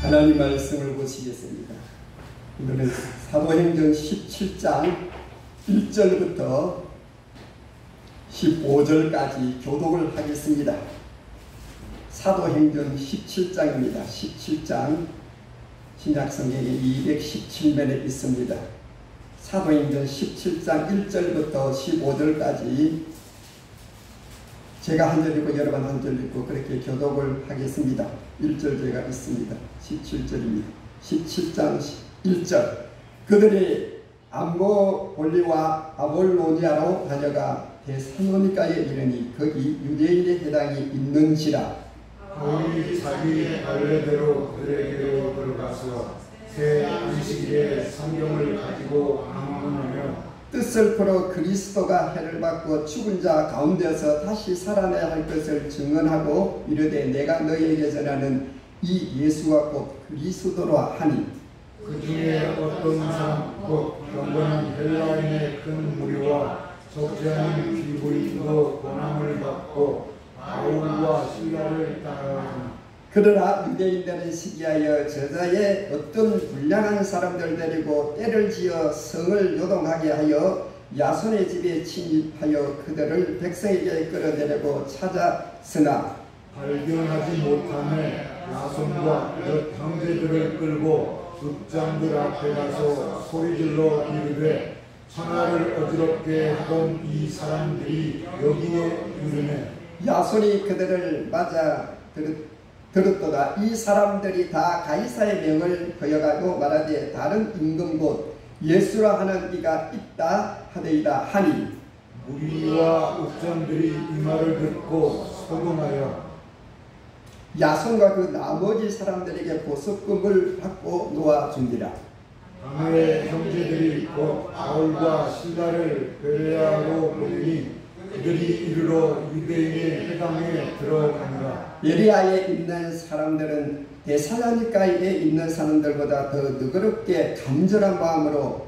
하나님 말씀을 보시겠습니다. 오늘은 사도행전 17장 1절부터 15절까지 교독을 하겠습니다. 사도행전 17장입니다. 17장 신약성경에 217면에 있습니다. 사도행전 17장 1절부터 15절까지 제가 한 절 읽고 여러분 한 절 읽고 그렇게 교독을 하겠습니다. 1절 제가 있습니다. 17절입니다. 17장 1절 그들이 암보볼리와 아볼로니아로 다녀가 데살로니가에 이르니 거기 유대인의 회당이 있는지라. 바울이 자기 관례대로 그들에게로 들어가서 새 안식일에 성경을 가지고 강론하며 뜻을 풀어 그리스도가 해를 받고 죽은 자 가운데서 다시 살아나야 할 것을 증언하고 이르되 내가 너희에게 전하는 이 예수가 곧 그리스도라 하니 그 중에 어떤 사람 곧 경건한 헬라인의 큰 무리와 적지 않은 귀부인도 권함을 받고 바울과 실라를 따라하니 그러나 유대인들은 시기하여 저자에 어떤 불량한 사람들 데리고 때를 지어 성을 요동하게 하여 야손의 집에 침입하여 그들을 백성에게 끌어내려고 찾았으나 발견하지 못하매 야손과 몇 형제들을 끌고 읍장들 앞에 가서 소리질러 이르되 천하를 어지럽게 하던 이 사람들이 여기에 이르네. 야손이 그들을 맞아 들었도다. 이 사람들이 다 가이사의 명을 거여가고 말하되 다른 임금 곧 예수라 하는 이가 있다 하되이다 하니 무리와 읍장들이 이 말을 듣고 소동하여 야손과 그 나머지 사람들에게 보석금을 받고 놓아준디라. 당의 형제들이 곧 바울과 실라를 베레아로 보내니 그들이 이르러 유대인의 회당에 들어가니라. 베레아에 있는 사람들은 데살로니가에 있는 사람들보다 더 너그럽게 간절한 마음으로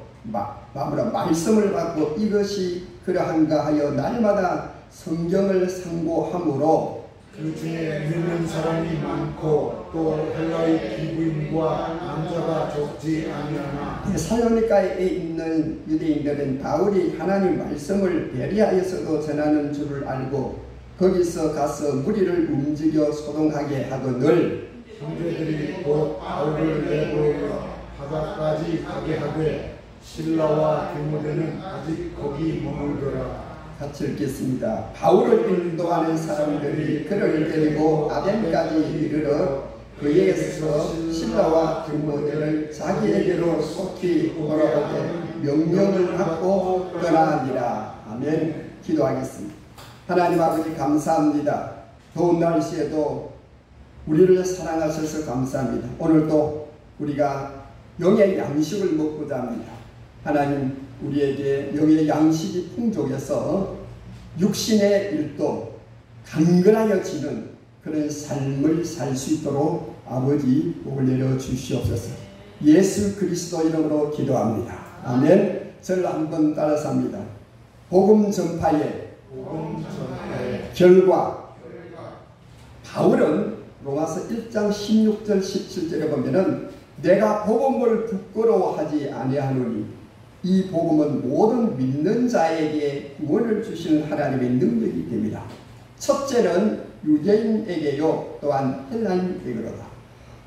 말씀을 받고 이것이 그러한가 하여 날마다 성경을 상고하므로 그 중에 믿는 사람이 많고 또 헬라의 기부인과 남자가 적지 아니하나 데살로니가에 있는 유대인들은 바울이 하나님 말씀을 베레아에서도 전하는 줄을 알고 거기서 가서 무리를 움직여 소동하게 하거늘 형제들이 곧 바울을 내보려 바다까지 가게 하되 실라와 디모데는 아직 거기 머물더라. 같이 읽겠습니다. 바울을 인도하는 사람들이 그를 데리고 아덴까지 이르러 그에게서 실라와 디모데를 자기에게로 속히 돌아오게 명령을 받고 떠나니라. 아멘. 기도하겠습니다. 하나님 아버지 감사합니다. 더운 날씨에도 우리를 사랑하셔서 감사합니다. 오늘도 우리가 영의 양식을 먹고자 합니다. 하나님 우리에게 영의 양식이 풍족해서 육신의 일도 강건하여지는 그런 삶을 살 수 있도록 아버지 복을 내려 주시옵소서. 예수 그리스도 이름으로 기도합니다. 아멘. 저를 한번 따라서 합니다. 복음 전파의 결과. 바울은 로마서 1장 16절 17절에 보면은 내가 복음을 부끄러워하지 아니하노니 이 복음은 모든 믿는 자에게 구원을 주시는 하나님의 능력이 됩니다. 첫째는 유대인에게요 또한 헬라인에게로다.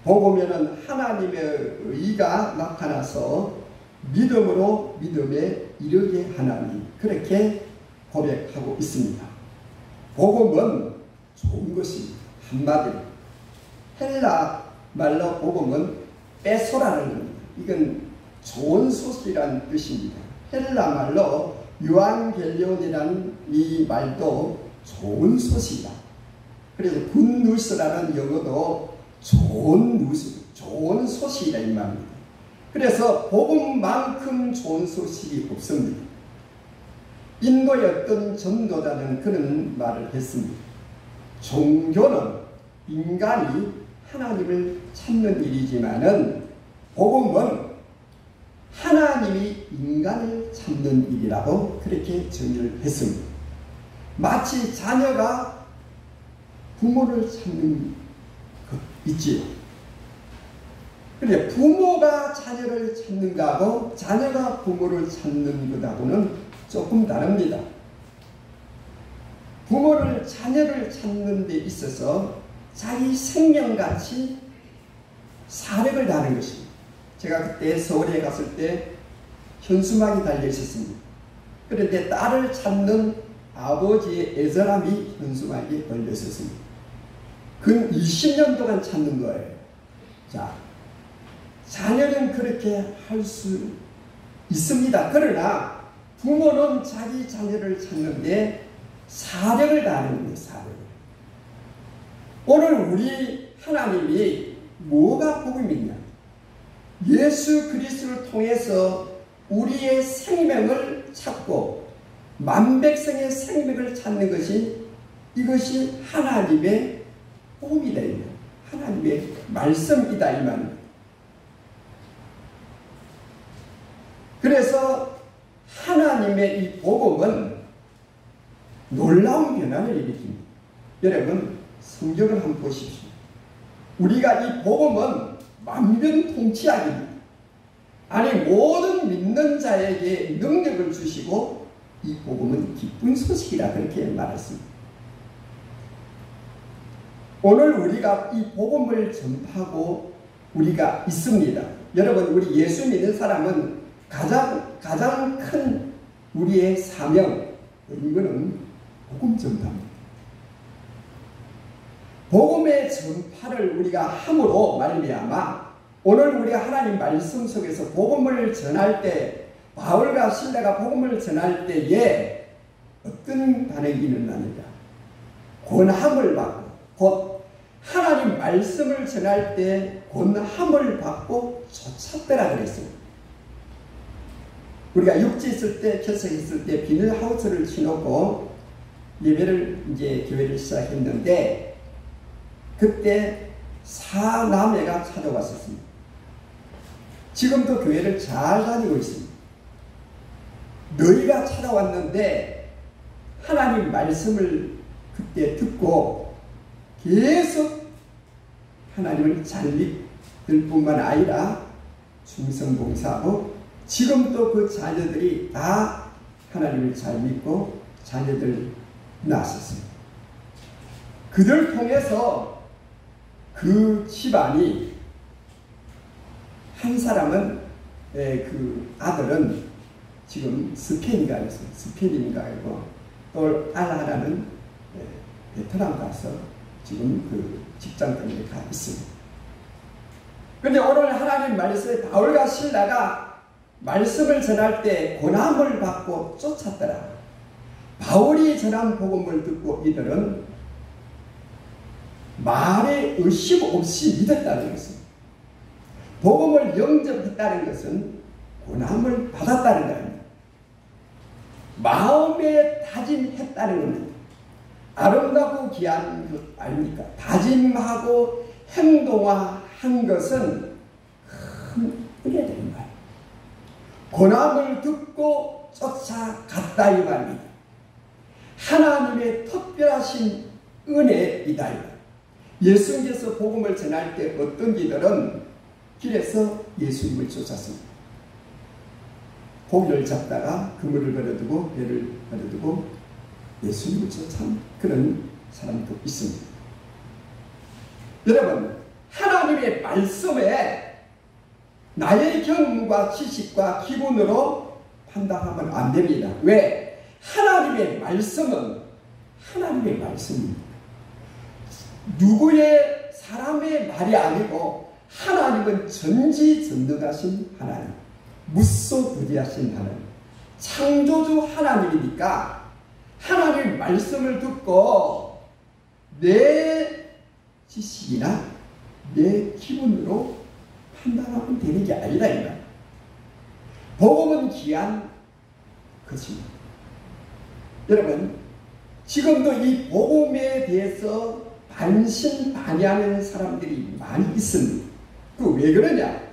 복음에는 하나님의 의가 나타나서 믿음으로 믿음에 이르게 하나니 그렇게 고백하고 있습니다. 복음은 좋은 것입니다. 한마디로 헬라 말로 복음은 빼소라는 겁니다. 이건 좋은 소식이라는 뜻입니다. 헬라 말로 유앙겔리온이라는 이 말도 좋은 소식이다. 그래서 굿뉴스라는 영어도 좋은 뉴스, 좋은 소식이다 이 말입니다. 그래서 복음만큼 좋은 소식이 없습니다. 인도의 어떤 전도자는 그런 말을 했습니다. 종교는 인간이 하나님을 찾는 일이지만은 복음은 하나님이 인간을 찾는 일이라고 그렇게 정의를 했습니다. 마치 자녀가 부모를 찾는 것 있지요. 그런데 부모가 자녀를 찾는 것하고 자녀가 부모를 찾는 것하고는 조금 다릅니다. 부모를 자녀를 찾는 데 있어서 자기 생명같이 사력을 다하는 것입니다. 제가 그때 서울에 갔을 때 현수막이 달려 있었습니다. 그런데 딸을 찾는 아버지의 애절함이 현수막에 걸려 있었습니다. 근 20년 동안 찾는 거예요. 자, 자녀는 그렇게 할 수 있습니다. 그러나 부모는 자기 자녀를 찾는데 사력을 다하는 거예요. 사력을. 오늘 우리 하나님이 뭐가 복음이냐? 예수 그리스도를 통해서 우리의 생명을 찾고 만백성의 생명을 찾는 것이 이것이 하나님의 복음이다. 하나님의 말씀이다 이 말입니다. 그래서 하나님의 이 복음은 놀라운 변화를 일으킵니다. 여러분 성경을 한번 보십시오. 우리가 이 복음은 만병통치약입니다. 아니 모든 믿는 자에게 능력을 주시고 이 복음은 기쁜 소식이라 그렇게 말했습니다. 오늘 우리가 이 복음을 전파하고 우리가 있습니다. 여러분 우리 예수 믿는 사람은 가장 큰 우리의 사명 이거는 복음 전파입니다. 복음의 전파를 우리가 함으로 말미암아 오늘 우리가 하나님 말씀 속에서 복음을 전할 때 바울과 실라가 복음을 전할 때에 어떤 반응이 일어나느냐? 권함을 받고 곧 하나님 말씀을 전할 때 권함을 받고 쫓았더라 그랬습니다. 우리가 육지 있을 때 개척했을 때 비닐하우스를 치놓고 예배를 이제 교회를 시작했는데 그때 4남매가 찾아왔었습니다. 지금도 교회를 잘 다니고 있습니다. 너희가 찾아왔는데 하나님 말씀을 그때 듣고 계속 하나님을 잘 믿을 뿐만 아니라 충성봉사하고 지금도 그 자녀들이 다 하나님을 잘 믿고 자녀들 낳았습니다. 그들 통해서 그 집안이 한 사람은 그 아들은 지금 스페인가 있어요. 스페인인가 알고 또 하나는 베트남 가서 지금 그 직장 때문에 가 있습니다. 그런데 오늘 하나님 말씀에 바울과 실라가 말씀을 전할 때 고난을 받고 쫓았더라. 바울이 전한 복음을 듣고 이들은 말에 의심 없이 믿었다는 것입니다. 복음을 영접했다는 것은 고난을 받았다는 겁니다. 마음에 다짐했다는 겁니다. 아름답고 귀한 것 아닙니까? 다짐하고 행동화한 것은 큰 은혜가 되는 거예요. 고난을 듣고 쫓아갔다 이 말입니다. 하나님의 특별하신 은혜이다. 예수님께서 복음을 전할 때 어떤 이들은 길에서 예수님을 쫓았습니다. 고기를 잡다가 그물을 버려두고 배를 버려두고 예수님을 쫓은 그런 사람도 있습니다. 여러분 하나님의 말씀에 나의 경험과 지식과 기분으로 판단하면 안 됩니다. 왜? 하나님의 말씀은 하나님의 말씀입니다. 누구의 사람의 말이 아니고 하나님은 전지전능하신 하나님, 무소부지하신 하나님, 창조주 하나님이니까 하나님의 말씀을 듣고 내 지식이나 내 기분으로 판단하면 되는 게 아니라 이거야. 복음은 귀한 것입니다. 여러분 지금도 이 복음에 대해서 반신반의하는 사람들이 많이 있습니다. 그 왜 그러냐?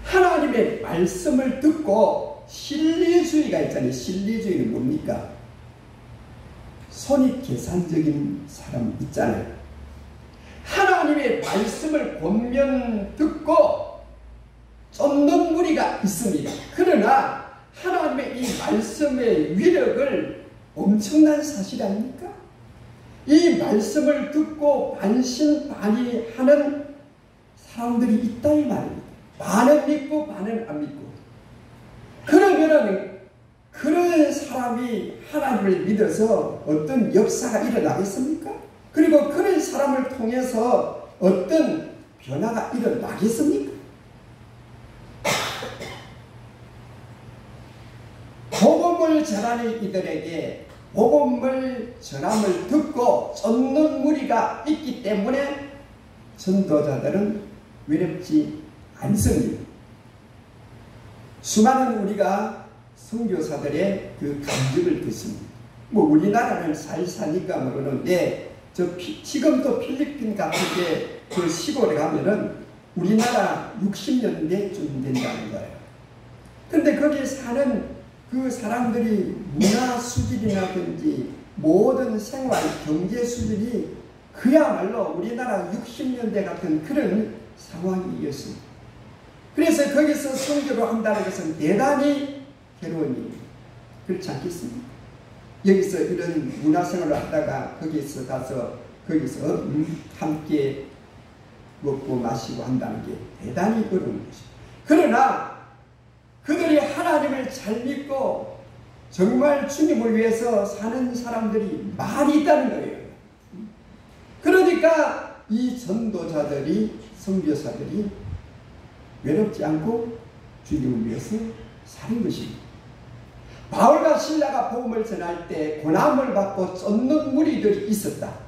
하나님의 말씀을 듣고 신리주의가 있잖아요. 신리주의는 뭡니까? 손익계산적인 사람 있잖아요. 하나님의 하나님의 말씀을 권면 듣고 쫓는 무리가 있습니다. 그러나 하나님의 이 말씀의 위력을 엄청난 사실 아닙니까? 이 말씀을 듣고 반신반의하는 사람들이 있다 이 말입니다. 반은 믿고 반은 안 믿고. 그러면은 그런 사람이 하나님을 믿어서 어떤 역사가 일어나겠습니까? 그리고 그런 사람을 통해서 어떤 변화가 일어나겠습니까? 복음을 전하는 이들에게 복음을 전함을 듣고 쫓는 무리가 있기 때문에 전도자들은 외롭지 않습니다. 수많은 우리가 선교사들의 그 간증을 듣습니다. 뭐 우리나라는 잘 사니까 모르는데 지금도 필리핀 같은 데 그 시골에 가면은 우리나라 60년대쯤 된다는 거예요. 근데 거기에 사는 그 사람들이 문화 수준이라든지 모든 생활 경제 수준이 그야말로 우리나라 60년대 같은 그런 상황이었습니다. 그래서 거기서 선교를 한다는 것은 대단히 괴로운 일입니다. 그렇지 않겠습니까? 여기서 이런 문화생활을 하다가 거기서 가서 거기서 함께 먹고 마시고 한다는 게 대단히 어려운 것입니다. 그러나 그들이 하나님을 잘 믿고 정말 주님을 위해서 사는 사람들이 많이 있다는 거예요. 그러니까 이 전도자들이 선교사들이 외롭지 않고 주님을 위해서 사는 것입니다. 바울과 실라가 복음을 전할 때 고난을 받고 쫓는 무리들이 있었다.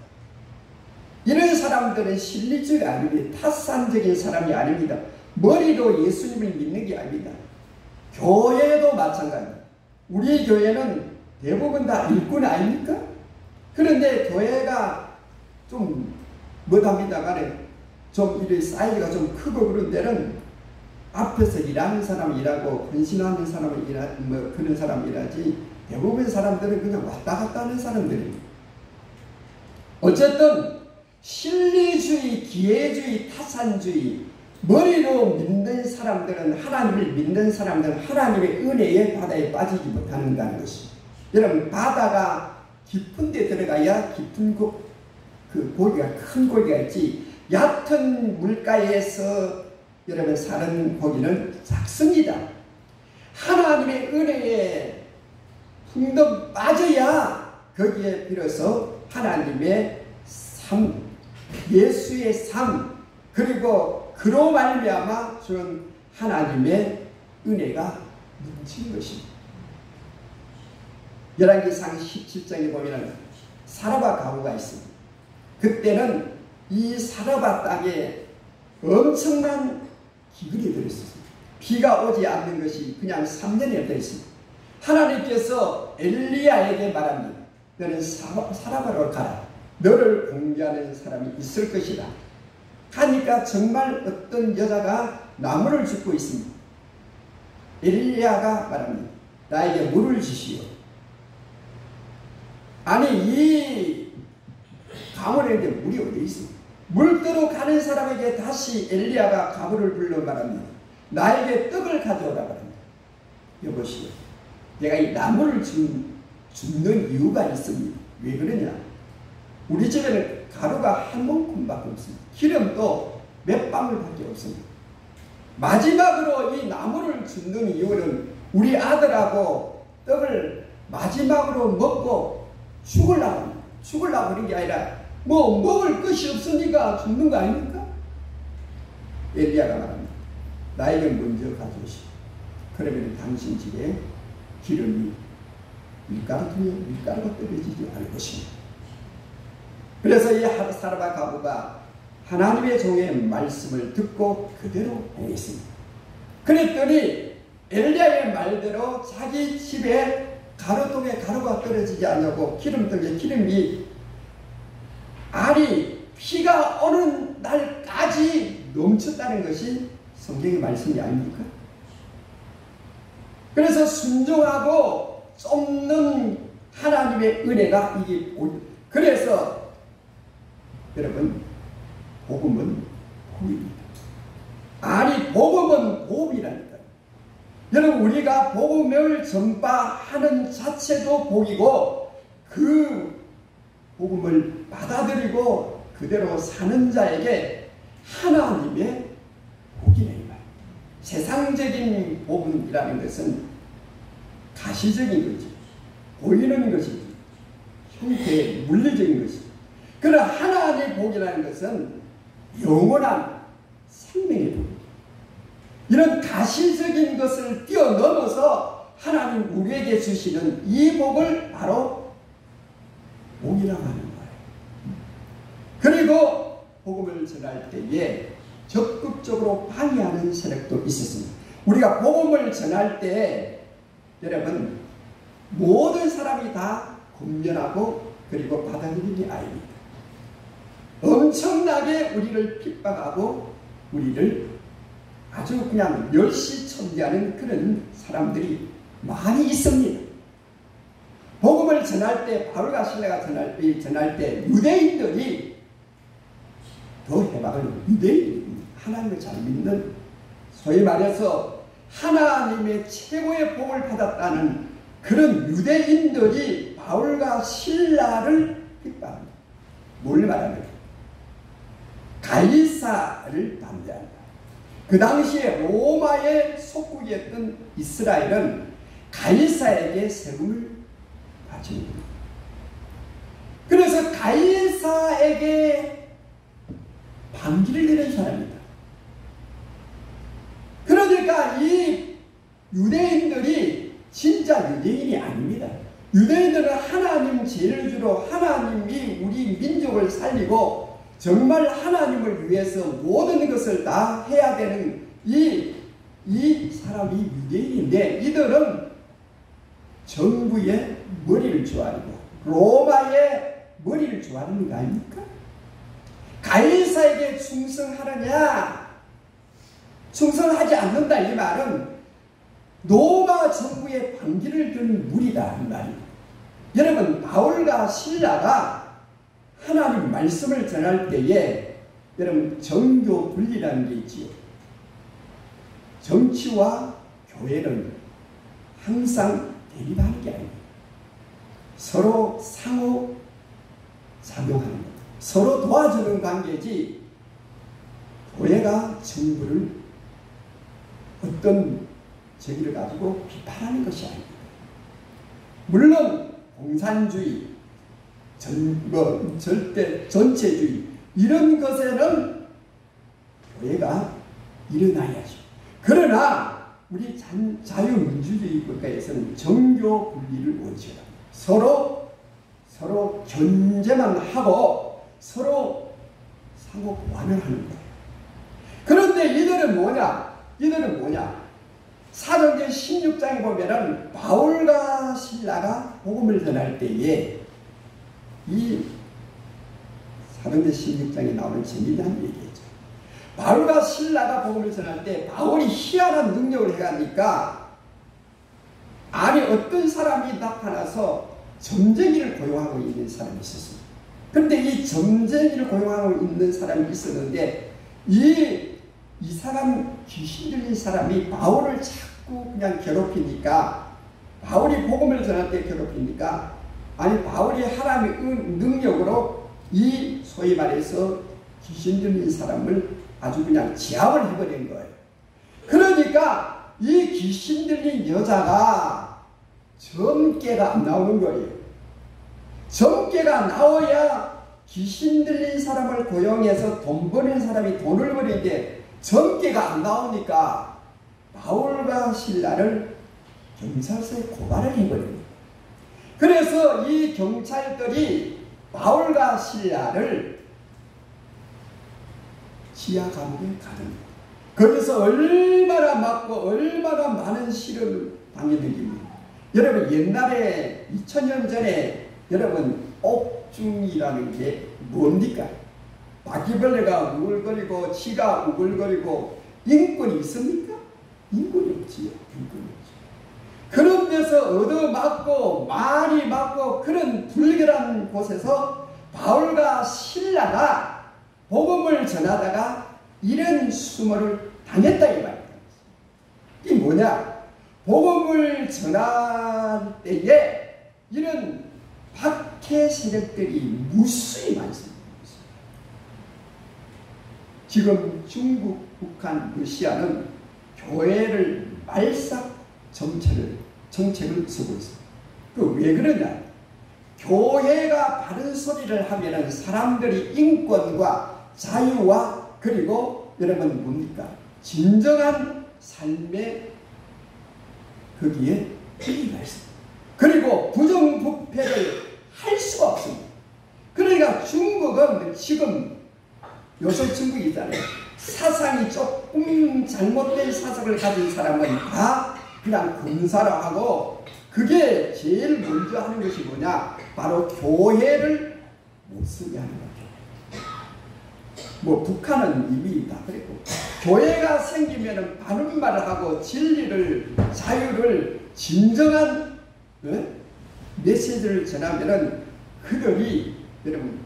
이런 사람들은 실리주의가 아닙니다. 타산적인 사람이 아닙니다. 머리로 예수님을 믿는 게 아닙니다. 교회도 마찬가지입니다. 우리 교회는 대부분 다 일꾼 아닙니까? 그런데 교회가 좀 못합니다만은 좀 이런 사이즈가 좀 크고 그런 데는 앞에서 일하는 사람이 일하고 헌신하는 사람이 뭐 그런 사람이 일하지 대부분 사람들은 그냥 왔다 갔다 하는 사람들입니다. 어쨌든 실리주의, 기회주의, 타산주의 머리로 믿는 사람들은 하나님을 믿는 사람들은 하나님의 은혜의 바다에 빠지지 못한다는 것입니다. 여러분 바다가 깊은 데 들어가야 깊은 그 고기가 큰 고기가 있지 얕은 물가에서 여러분 사는 고기는 작습니다. 하나님의 은혜에 풍덩 빠져야 거기에 비로소 하나님의 삶, 예수의 삶 그리고 그로 말미암아 주는 하나님의 은혜가 넘치는 것입니다. 열왕기상 17장에 보면 사라바 가구가 있습니다. 그때는 이 사라바 땅에 엄청난 기근이 들었습니다. 비가 오지 않는 것이 그냥 3년이 되었습니다. 하나님께서 엘리야에게 말합니다. 너는 사라바로 가라. 너를 공개하는 사람이 있을 것이다. 하니까 정말 어떤 여자가 나무를 줍고 있습니다. 엘리야가 말합니다. 나에게 물을 주시오. 아니 이 가물에 물이 어디 있습니까? 물들어 가는 사람에게 다시 엘리야가 가물을 불러 말합니다. 나에게 떡을 가져오라 말합니다. 여보시오. 내가 이 나무를 줍는 이유가 있습니다. 왜 그러냐? 우리 집에는 가루가 한 몸큼밖에 없습니다. 기름도 몇 방울밖에 없습니다. 마지막으로 이 나무를 줍는 이유는 우리 아들하고 떡을 마지막으로 먹고 죽으려고 그런 게 아니라 뭐 먹을 것이 없으니까 죽는 거 아닙니까? 엘리야가 말합니다. 나에게 먼저 가져오시오. 그러면 당신 집에 기름이 밀가루가 떨어지지 않을 것입니다. 그래서 이 사라바 가부가 하나님의 종의 말씀을 듣고 그대로 행했습니다. 그랬더니 엘리야의 말대로 자기 집에 가루통에 가루가 떨어지지 않냐고 기름통에 기름이 아니 비가 오는 날까지 넘쳤다는 것이 성경의 말씀이 아닙니까? 그래서 순종하고 쫓는 하나님의 은혜가 이게 그래서 여러분 복음은 복입니다. 아니 복음은 복이라니까요. 여러분 우리가 복음을 전파하는 자체도 복이고 그 복음을 받아들이고 그대로 사는 자에게 하나님의 복이네. 세상적인 복음이라는 것은 가시적인 거지, 보이는 것이지, 형태의 물리적인 것이지. 그러나 하나님의 복이라는 것은 영원한 생명의 복입니다. 이런 가시적인 것을 뛰어넘어서 하나님 우리에게 주시는 이 복을 바로 복이라고 하는 거예요. 그리고 복음을 전할 때에 적극적으로 방해하는 세력도 있었습니다. 우리가 복음을 전할 때 여러분 모든 사람이 다 공면하고 그리고 받아들이는 게 아닙니다. 엄청나게 우리를 핍박하고 우리를 아주 그냥 멸시천리하는 그런 사람들이 많이 있습니다. 복음을 전할 때 바울과 실라가 전할 때 유대인들이 더 해박을 유대인들입니다. 하나님을 잘 믿는 소위 말해서 하나님의 최고의 복을 받았다는 그런 유대인들이 바울과 실라를 핍박합니다. 뭘 말합니까? 가이사를 반대한다. 그 당시에 로마의 속국이었던 이스라엘은 가이사에게 세금을 바치는 겁니다. 그래서 가이사에게 반기를 내는 사람입니다. 그러니까 이 유대인들이 진짜 유대인이 아닙니다. 유대인들은 하나님 죄를 하나님이 우리 민족을 살리고 정말 하나님을 위해서 모든 것을 다 해야 되는 이 사람이 유대인인데 이들은 정부의 머리를 좋아하고 로마의 머리를 좋아하는 거 아닙니까? 가이사에게 충성하느냐 충성하지 않는다 이 말은 로마 정부의 반기를 든 무리다 이 말입니다. 여러분 바울과 실라가 하나님 말씀을 전할 때에 여러분 정교 분리라는 게 있지요. 정치와 교회는 항상 대립하는 게 아닙니다. 서로 상호 작용하는 것, 서로 도와주는 관계지 교회가 정부를 어떤 제기를 가지고 비판하는 것이 아닙니다. 물론 공산주의 절대 전체주의 이런 것에는 교회가 일어나야죠. 그러나 우리 자유민주주의 국가에서는 정교 분리를 원칙합니다. 서로 견제만 하고 서로 상호 보완을 하는 거예요. 그런데 이들은 뭐냐? 사도행전 16장에 보면은 바울과 실라가 복음을 전할 때에 이 사도행전 16장에 나오는 재미난 얘기죠. 바울과 실라가 복음을 전할 때 바울이 희한한 능력을 해가니까 아니 어떤 사람이 나타나서 점쟁이를 고용하고 있는 사람이 있었습니다. 그런데 이 점쟁이를 고용하고 있는 사람이 있었는데 이상한 귀신 들린 사람이 바울을 자꾸 그냥 괴롭히니까 바울이 복음을 전할 때 괴롭히니까 아니 바울이 하나님의 능력으로 이 소위 말해서 귀신 들린 사람을 아주 그냥 제압을 해버린 거예요. 그러니까 이 귀신 들린 여자가 점괘가 안 나오는 거예요. 점괘가 나와야 귀신 들린 사람을 고용해서 돈 버는 사람이 돈을 버리는데 점괘가 안 나오니까 바울과 실라를 경찰서에 고발을 해버립니다. 그래서 이 경찰들이 바울과 실라를 지하 감옥에 가릅니다. 거기서 얼마나 맞고 얼마나 많은 시련을 당했는지. 여러분 옛날에 2000년 전에 여러분 옥중이라는 게 뭡니까? 바퀴벌레가 우글거리고 쥐가 우글거리고 인권이 있습니까? 인권이 없지요. 인권이 없지요. 그런 데서 얻어맞고 많이 맞고 그런 불결한 곳에서 바울과 실라가 복음을 전하다가 이런 수모를 당했다 이 말이에요. 이게 뭐냐? 복음을 전할 때에 이런 박해 세력들이 무수히 많습니다. 지금 중국, 북한, 러시아는 교회를 말삭 정책을 쓰고 있습니다. 그 왜 그러냐? 교회가 바른 소리를 하면은 사람들이 인권과 자유와 그리고 여러분 뭡니까? 진정한 삶의 거기에 힘이 있습니다. 그리고 부정부패를 할 수가 없습니다. 그러니까 중국은 지금 요새 중국이잖아요. 사상이 조금 잘못된 사상을 가진 사람은 다 그냥 검사라 하고 그게 제일 먼저 하는 것이 뭐냐? 바로 교회를 못 쓰게 하는 거죠. 뭐 북한은 이미 다 그랬고 교회가 생기면 바른 말을 하고 진리를 자유를 진정한 메시지를 전하면은 그들이 여러분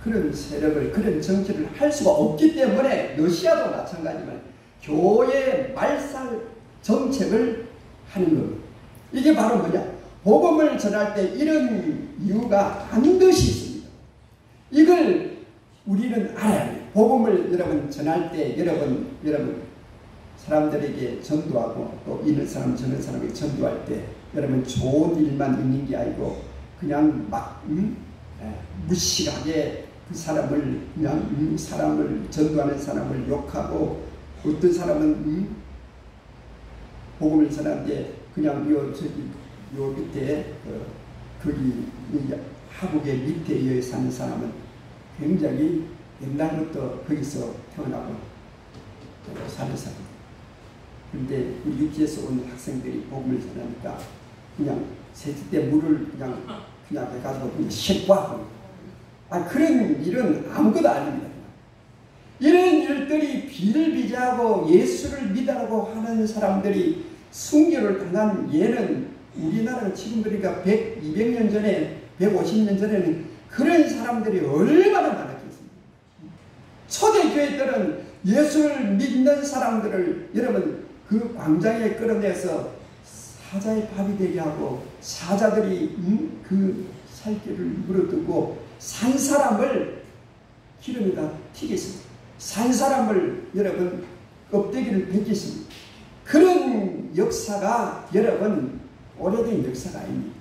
그런 세력을 그런 정치를 할 수가 없기 때문에 러시아도 마찬가지지만 교회 말살 정책을 하는 겁니다. 이게 바로 뭐냐? 복음을 전할 때 이런 이유가 반드시 있습니다. 이걸 우리는 알아야 돼요. 복음을 여러분 전할 때 여러분 사람들에게 전도하고 또 이런 사람 저런 사람에게 전도할 때 여러분 좋은 일만 있는 게 아니고 그냥 막 무식하게 그 사람을 그냥 사람을 전도하는 사람을 욕하고 어떤 사람은 복음을 전하는데 그냥 요 밑에 거기 하국의 밑에 사는 사람은 굉장히 옛날부터 거기서 태어나고 사는 사람. 그런데 우리 육지에서 온 학생들이 복음을 전하니까 그냥 세트 때 물을 그냥 해가지고 그냥 셰과 그런 일은 아무것도 아닙니다. 이런 일들이 비일비재하고 예수를 믿으라고 하는 사람들이 순교를 당한 예는 우리나라는 지금 그러니까 100, 200년 전에 150년 전에는 그런 사람들이 얼마나 많았겠습니까? 초대교회들은 예수를 믿는 사람들을 여러분 그 광장에 끌어내서 사자의 밥이 되게 하고 사자들이 그 살길을 물어뜯고 산 사람을 기름에다 튀겼습니다. 산 사람을 여러분 껍데기를 벗겼습니다. 그런 역사가 여러분 오래된 역사가 아닙니다.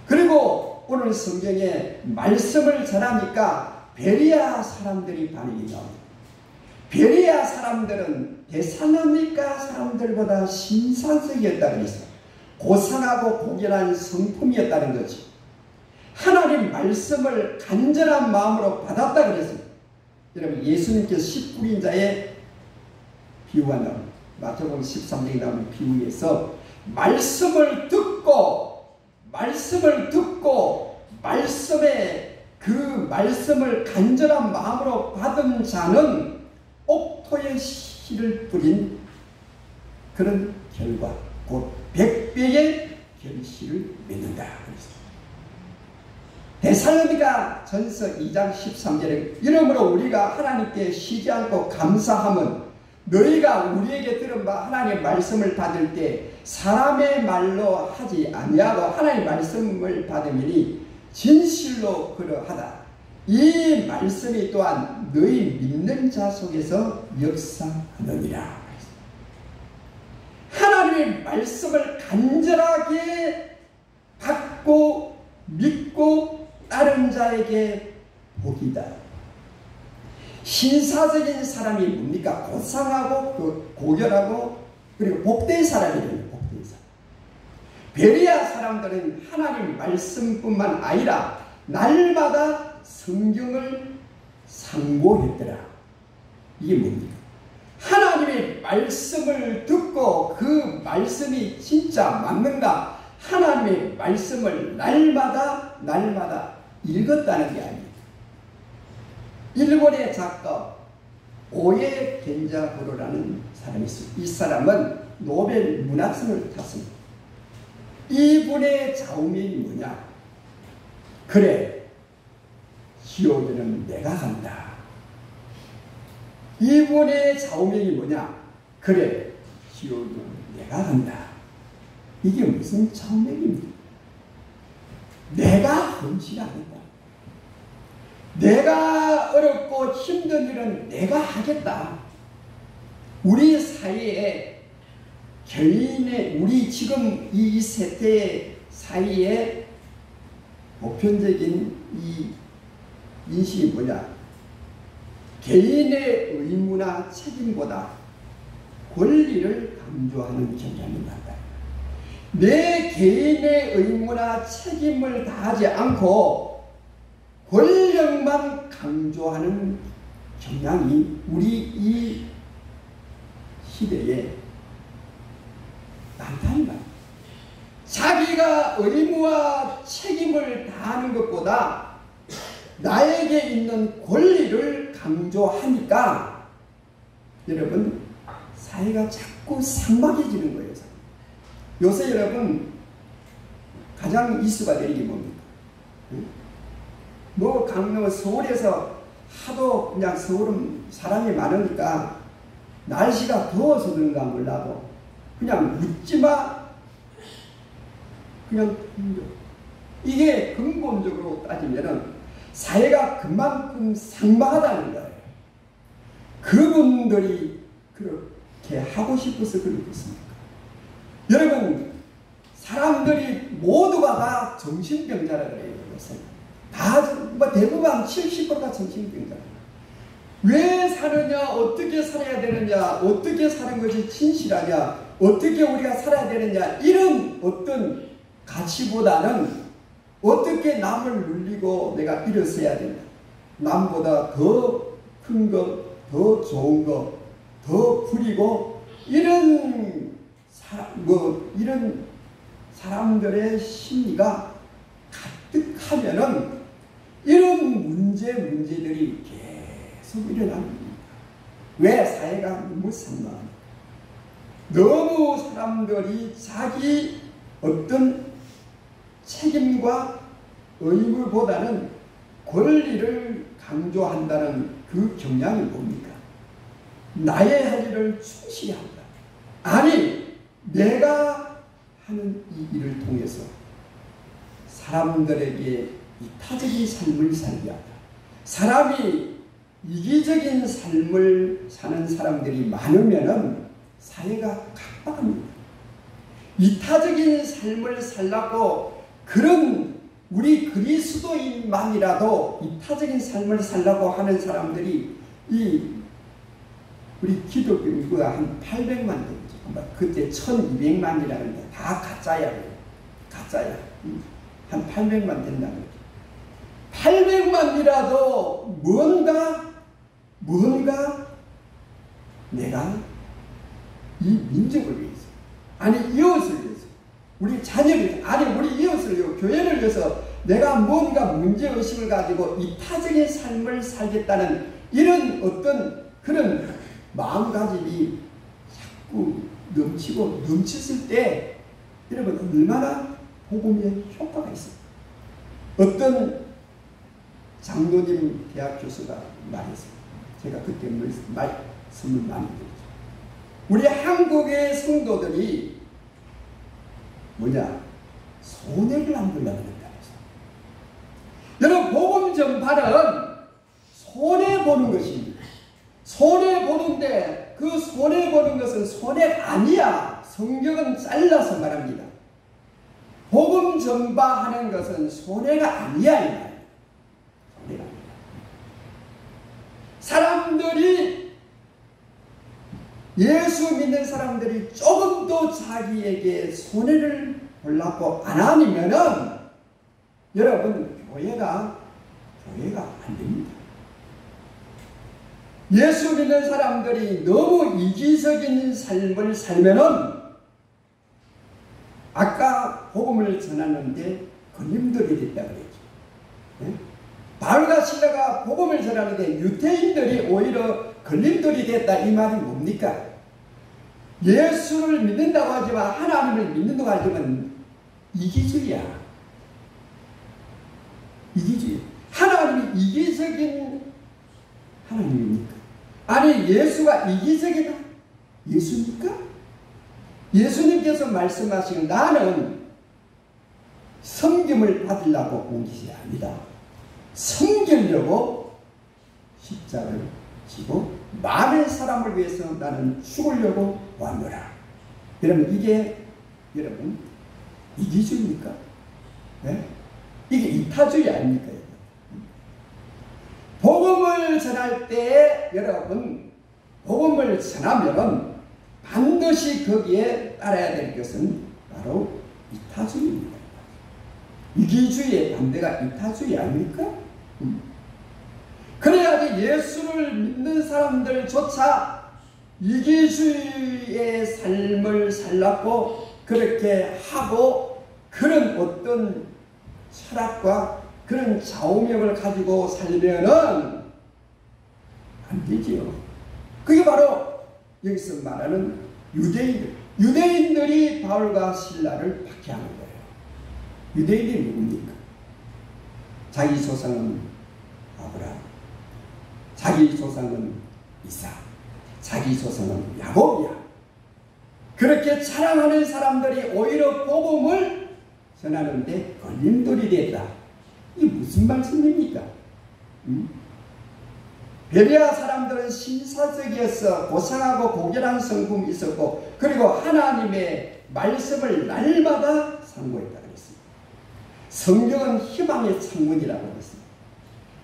그리고 오늘 성경에 말씀을 전하니까 베레아 사람들이 반응이 나옵니다. 베레아 사람들은 데살로니가 사람들보다 신산적이었다는 것이죠. 고상하고 고결한 성품이었다는 거지. 하나님 말씀을 간절한 마음으로 받았다 그랬습니다. 여러분 예수님께서 씨 뿌린 자의 비유가 나옵니다. 마태복음 13장에 나오는 비유에서 말씀을 듣고 말씀에 그 말씀을 간절한 마음으로 받은 자는 옥토에 씨를 뿌린 그런 결과 곧 100배의 결실을 맺는다. 데살로니가 전서 2장 13절에 이러므로 우리가 하나님께 쉬지 않고 감사함은 너희가 우리에게 들은 바 하나님의 말씀을 받을 때 사람의 말로 하지 아니하고 하나님의 말씀을 받으니 진실로 그러하다. 이 말씀이 또한 너희 믿는 자 속에서 역사하느니라. 하나님의 말씀을 간절하게 받고 믿고 따른 자에게 복이다. 신사적인 사람이 뭡니까? 고상하고 고결하고 그리고 복된 사람이에요. 복된 사람. 베레아 사람들은 하나님 말씀뿐만 아니라 날마다 성경을 상고했더라. 이게 뭡니까? 하나님의 말씀을 듣고 그 말씀이 진짜 맞는가? 하나님의 말씀을 날마다 읽었다는 게 아닙니다. 일본의 작가 오에 겐자부로라는 사람이 있습니다. 이 사람은 노벨 문학상을 탔습니다. 이분의 좌우명이 뭐냐? 그래, 지옥에는 내가 간다. 이분의 좌우명이 뭐냐? 그래, 기도는 내가 한다. 이게 무슨 좌우명입니까? 내가 헌신하겠다. 내가 어렵고 힘든 일은 내가 하겠다. 우리 사이에 개인의, 우리 지금 이 세대 사이에 보편적인 이 인식이 뭐냐? 개인의 의무나 책임보다 권리를 강조하는 경향이 난다. 내 개인의 의무나 책임을 다하지 않고 권력만 강조하는 경향이 우리 이 시대에 많다는 거야. 자기가 의무와 책임을 다하는 것보다 나에게 있는 권리를 강조하니까 여러분 사회가 자꾸 삭막해지는 거예요. 요새 여러분 가장 이슈가 되는 게 뭡니까? 뭐 강릉 서울에서 하도 그냥 서울은 사람이 많으니까 날씨가 더워서 그런가 몰라도 그냥 묻지마 그냥 이게 근본적으로 따지면은 사회가 그만큼 삭막하다는 거예요. 그분들이 그렇게 하고 싶어서 그러겠습니까? 여러분 사람들이 모두가 다 정신병자라 그래요. 다 뭐 대부분 70%가 정신병자라. 왜 사느냐, 어떻게 살아야 되느냐, 어떻게 사는 것이 진실하냐, 어떻게 우리가 살아야 되느냐, 이런 어떤 가치보다는 어떻게 남을 눌리고 내가 일어서야 된다. 남보다 더 큰 것, 더 좋은 것, 더 부리고 이런 이런 사람들의 심리가 가득하면은 이런 문제들이 계속 일어납니다. 왜? 사회가 너무 삭막합니다. 너무 사람들이 자기 어떤 책임과 의무보다는 권리를 강조한다는 그 경향이 뭡니까? 나의 할 일을 충실히 한다. 아니, 내가 하는 이 일을 통해서 사람들에게 이타적인 삶을 살게 한다. 사람이 이기적인 삶을 사는 사람들이 많으면은 사회가 각박합니다. 이타적인 삶을 살라고 그런 우리 그리스도인만이라도 이타적인 삶을 살라고 하는 사람들이 우리 기독교 인구가 한 800만 되죠. 그때 1200만이라는데 다 가짜야. 가짜야. 한 800만 된다는 거죠. 800만이라도 뭔가 내가 이 민족을 위해서, 아니 이웃을 위해서, 우리 자녀를 위해서, 아니 우리 이웃을 위해서, 교회를 위해서 내가 뭔가 문제의식을 가지고 이타적인 삶을 살겠다는 이런 어떤 그런 마음가짐이 자꾸 넘치고 넘쳤을 때 여러분 얼마나 복음의 효과가 있습니까? 어떤 장로님 대학 교수가 말했어요. 제가 그때 말씀을 많이 드렸죠. 우리 한국의 성도들이 손해를 안 보려고 한다. 여러분 복음 전파는 손해보는 것입니다. 손해보는데 그 손해보는 것은 손해가 아니야. 성경은 잘라서 말합니다. 복음 전파하는 것은 손해가 아니야. 이 말이야. 손해가 아니야. 사람들이 예수 믿는 사람들이 조금 더 자기에게 손해를 보려고 안 하면은 여러분 교회가 안 됩니다. 예수 믿는 사람들이 너무 이기적인 삶을 살면은 아까 복음을 전하는데 걸림돌이 됐다 그랬죠. 네? 바울과 실라가 복음을 전하는데 유대인들이 오히려 걸림돌이 됐다 이 말이 뭡니까? 예수를 믿는다고 하지만 하나님을 믿는다고 하지만 이기주의야. 이기주의. 하나님이 이기적인 하나님입니까? 아니 예수가 이기적이다. 예수입니까? 예수님께서 말씀하신 나는 섬김을 받으려고 온 것이 아니다. 섬기려고 십자가를 지고 많은 사람을 위해서 나는 죽으려고 왔노라. 여러분 이게 여러분 이기주의입니까? 네? 이게 이타주의 아닙니까? 복음을 전할 때 여러분 복음을 전하면 반드시 거기에 따라야 될 것은 바로 이타주의입니다. 이기주의의 반대가 이타주의 아닙니까? 그래야지 예수를 믿는 사람들조차 이기주의의 삶을 살라고 그렇게 하고 그런 어떤 철학과 그런 좌우명을 가지고 살면은 안 되지요. 그게 바로 여기서 말하는 유대인들이 바울과 실라를 박해하는 거예요. 유대인이 누굽니까? 자기 조상은 아브라함, 자기 조상은 이삭, 자기 조상은 야곱이야. 그렇게 자랑하는 사람들이 오히려 복음을 전하는데 걸림돌이 됐다. 이게 무슨 말씀입니까? 베레아 사람들은 신사적이어서 고상하고 고결한 성품이 있었고 그리고 하나님의 말씀을 날마다 상고했다 그랬습니다. 성경은 희망의 창문이라고 했습니다.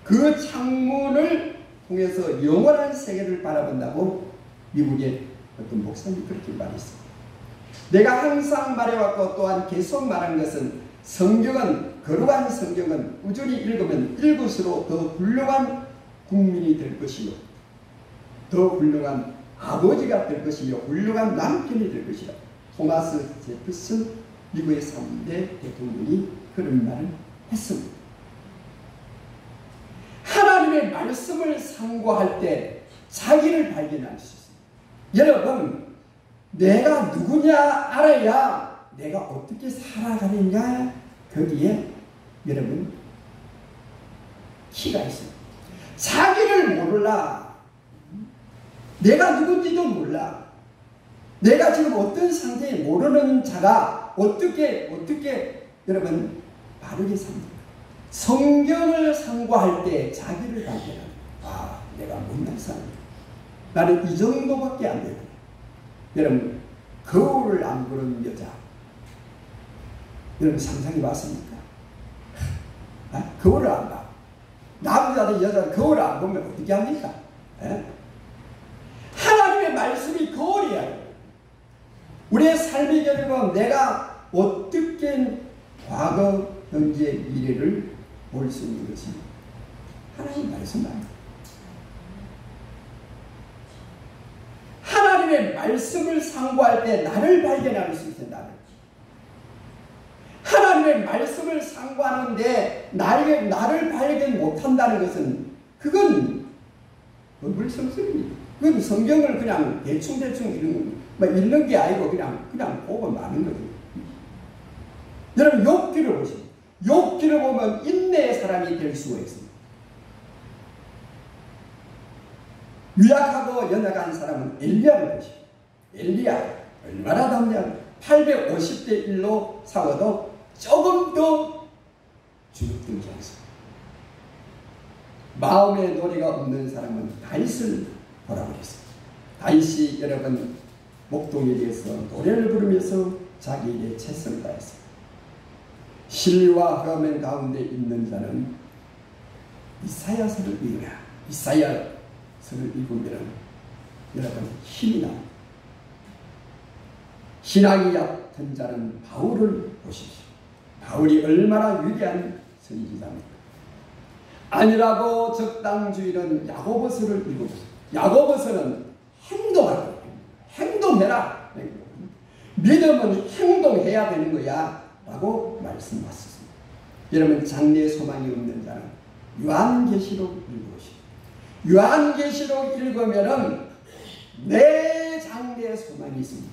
그 창문을 통해서 영원한 세계를 바라본다고 미국의 어떤 목사님이 그렇게 말했습니다. 내가 항상 말해왔고 또한 계속 말한 것은 성경은 거룩한 성경은 꾸준히 읽으면 읽을수록 더 훌륭한 국민이 될 것이요 더 훌륭한 아버지가 될 것이며 훌륭한 남편이 될 것이다. 토마스 제프슨 미국의 3대 대통령이 그런 말을 했습니다. 하나님의 말씀을 상고할 때 자기를 발견할 수 있습니다. 여러분 내가 누구냐 알아야 내가 어떻게 살아가느냐 거기에 여러분 키가 있습니다. 자기를 몰라. 내가 누군지도 몰라. 내가 지금 어떤 상태에 모르는 자가 어떻게 여러분 바르게 삽니까? 성경을 상고할 때 자기를 발견합니다. 아, 내가 못난 사람이다. 나는 이 정도밖에 안 되거든. 여러분 거울을 안 보는 여자 여러분 상상해 봤습니까? 아? 거울을 안 봐. 남자든 여자든 거울을 안 보면 어떻게 합니까? 에? 하나님의 말씀이 거울이야. 우리의 삶의 결과는 내가 어떻게 과거, 현재, 미래를 볼 수 있는 것이 하나님의 말씀 아닙니까? 하나님의 말씀을 상고할 때 나를 발견할 수 있어요. 하나님의 말씀을 상고하는데 나를 발견 못한다는 것은 그건 어불성설입니다. 그건 성경을 그냥 대충 읽는 게 아니고 그냥 보고 마는 거죠. 여러분 욥기를 보십시오. 욥기를 보면 인내의 사람이 될 수가 있습니다. 유약하고 연약한 사람은 엘리야를 보십시오. 엘리야 얼마나 담대한 850대 1로 싸워도 조금도 주눅들지 않습니다. 마음의 노래가 없는 사람은 다윗을 보라고 그랬습니다. 다윗이 여러분 목동에 대해서 노래를 부르면서 자기 일에 최선을 다했습니다. 신리와 흑암의 가운데 있는 자는 이사야서를 읽으라. 이사야서를 읽으면 여러분 힘이 납니다. 신앙이 얕은 자는 바울을 보십시오. 바울이 얼마나 위대한 선지자입니까? 아니라고 적당주의는 야고보서를 읽어보세요. 야고보서는 행동하라. 행동해라. 믿음은 행동해야 되는 거야 라고 말씀하셨습니다. 여러분 장래의 소망이 없는 자는 요한계시록 읽어보십시오. 요한계시록 읽으면 내 장래의 소망이 있습니다.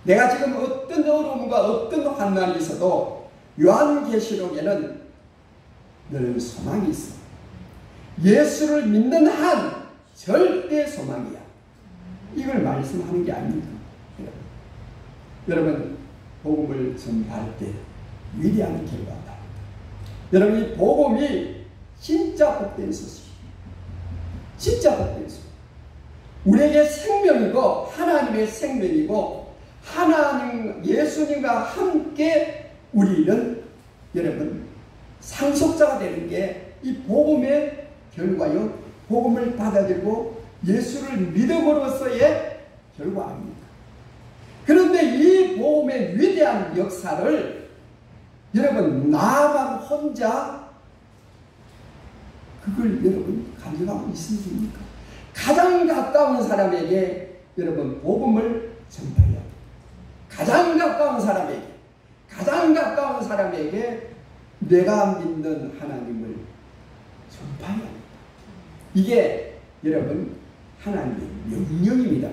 내가 지금 어떤 어려움과 어떤 환난이 있어도 요한계시록에는 너는 소망이 있어. 예수를 믿는 한 절대 소망이야. 이걸 말씀하는 게 아닙니까? 여러분, 복음을 전파할 때 위대한 결과가 나옵니다. 여러분, 이 복음이 진짜 복된 소식, 진짜 복된 소식. 우리에게 생명이고 하나님의 생명이고 하나님 예수님과 함께 우리는 여러분 상속자가 되는 게 이 복음의 결과요. 복음을 받아들이고 예수를 믿음으로써의 결과 아닙니까? 그런데 이 복음의 위대한 역사를 여러분 나만 혼자 그걸 여러분 가져가고 있습니까? 가장 가까운 사람에게 여러분 복음을 전파해야 합니다. 가장 가까운 사람에게 내가 믿는 하나님을 전파해야 합니다. 이게 여러분 하나님의 명령입니다.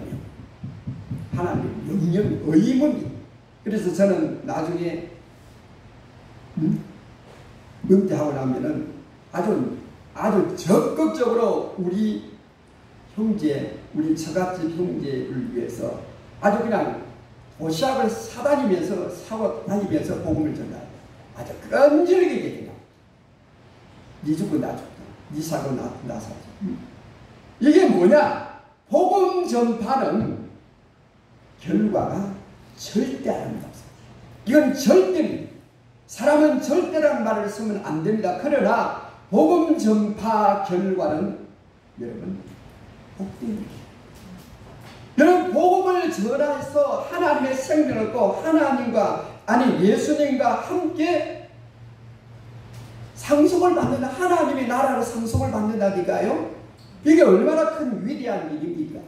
하나님의 명령, 의무입니다. 그래서 저는 나중에 은퇴하고 나면은 아주 적극적으로 우리 형제, 우리 처갓집 형제를 위해서 아주 그냥 도시락을 사고 다니면서 복음을 전하다. 아주 끈질기게 그냥 니 죽고 나 죽고 니 사고 나 사고. 이게 뭐냐? 복음 전파는 결과가 절대 아닙니다. 이건 절대입니다. 사람은 절대라는 말을 쓰면 안 됩니다. 그러나 복음 전파 결과는 여러분 복됩니다. 여러분 복음을 전해서 하나님의 생명을 얻고 예수님과 함께 상속을 받는다. 하나님의 나라로 상속을 받는다니까요. 이게 얼마나 큰 위대한 일입니까?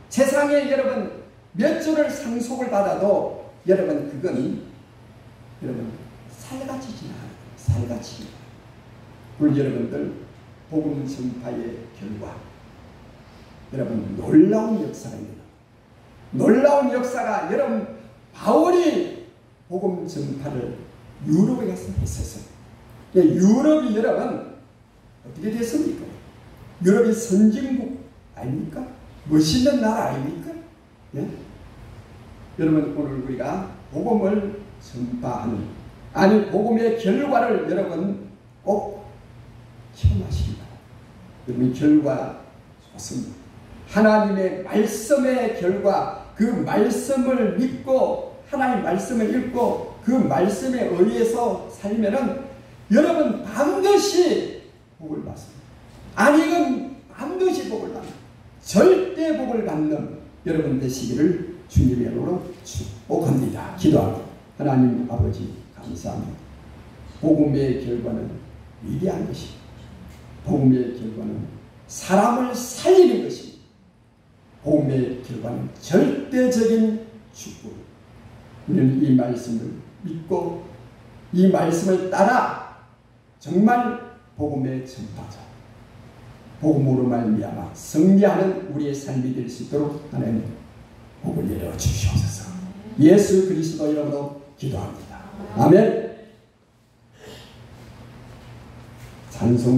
세상에 여러분 몇 조를 상속을 받아도 여러분 그건 여러분 살가치지 않아요. 살가치. 우리 여러분들 복음 전파의 결과 여러분 놀라운 역사가 있습니다. 놀라운 역사가 여러분 바울이 복음 전파를 유럽에 가서 했었어요. 유럽이 여러분 어떻게 됐습니까? 유럽이 선진국 아닙니까? 멋있는 나라 아닙니까? 예? 여러분 오늘 우리가 복음을 전파하는 복음의 결과를 여러분 꼭 체험하시기 바랍니다. 여러분 결과 좋습니다. 하나님의 말씀의 결과, 그 말씀을 믿고 하나님의 말씀을 읽고 그 말씀에 의해서 살면은 여러분 반드시 복을 받습니다. 이건 반드시 복을 받는, 절대 복을 받는 여러분 되시기를 주님의 이름으로 축복합니다. 기도합니다. 하나님 아버지 감사합니다. 복음의 결과는 위대한 것입니다. 복음의 결과는 사람을 살리는 것입니다. 복음의 결과는 절대적인 축복. 우리는 이 말씀을 믿고 이 말씀을 따라 정말 복음의 전파자, 복음으로 말미암아 승리하는 우리의 삶이 될 수 있도록 하나님 복을 내려 주시옵소서. 예수 그리스도 이름으로 기도합니다. 아멘. 찬송